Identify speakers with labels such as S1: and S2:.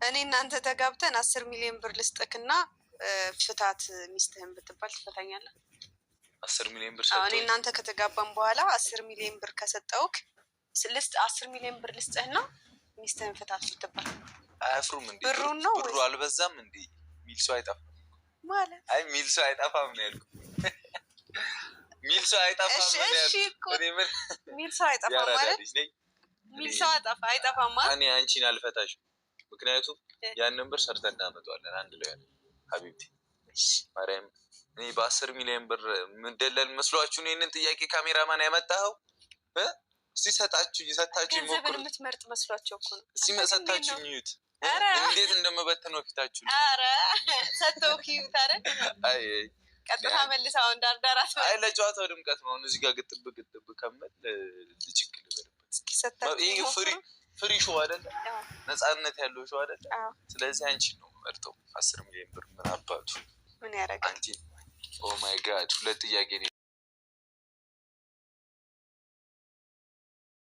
S1: እኔ እናንተ ተጋብተን 10 ሚሊዮን ብር ልስጥክና ፍታት ሚስትህን ብትባል ትፈታኛለህ?
S2: 10 ሚሊዮን ብር ሰጥተው
S1: እኔ እናንተ ከተጋባን በኋላ 10 ሚሊዮን ብር ከሰጠውክ 10 ሚሊዮን ብር ልስጥህና ሚስትህን ፍታት ብትባል
S2: አያፍሩም እንዴ? ብሩ አልበዛም እንዴ? ሚል ሰው አይጠፋም
S1: ማለት
S2: አይ ሚል ሰው አይጠፋም ነው ያልኩት። ሚል ሰው አይጠፋም ነው ያልኩት።
S1: ሚል ሰው አይጠፋም ማለት ሚል ሰው አይጠፋም ማለት
S2: እኔ አንቺን አልፈታሽም። ምክንያቱም ያንን ብር ሰርተን እናመጣዋለን አንድ ላይ ያለ ሀቢብቲ ማርያም። እኔ በ10 ሚሊዮን ብር ምንደለል መስሏችሁ ነው ይሄንን ጥያቄ ካሜራማን ያመጣው? እስቲ ሰጣችሁ ሞክሩ።
S1: ገንዘብን የምትመርጥ መስሏቸው እኮ ነው።
S2: እስቲ ሰጣችሁ ይዩት እንዴት እንደመበተነው ፊታችሁ።
S1: አረ ሰጠው ይዩት። አረ አይ ቀጥታ መልሳው እንዳርዳራት
S2: አይ ለጨዋታው ድምቀት ነው። እዚህ ጋር ግጥብ ከመል ልጭክል በልበት
S1: እስኪ ሰጣችሁ
S2: ይሄ ፍሪ ሾው አይደለ? ነፃነት ያለው ሾው አይደለ? ስለዚህ አንቺ ነው መርጠው 10 ሚሊዮን ብር ምን አባቱ
S1: ምን ያደርጋል?
S2: አንቺ ኦ ማይ ጋድ ሁለት ጥያቄ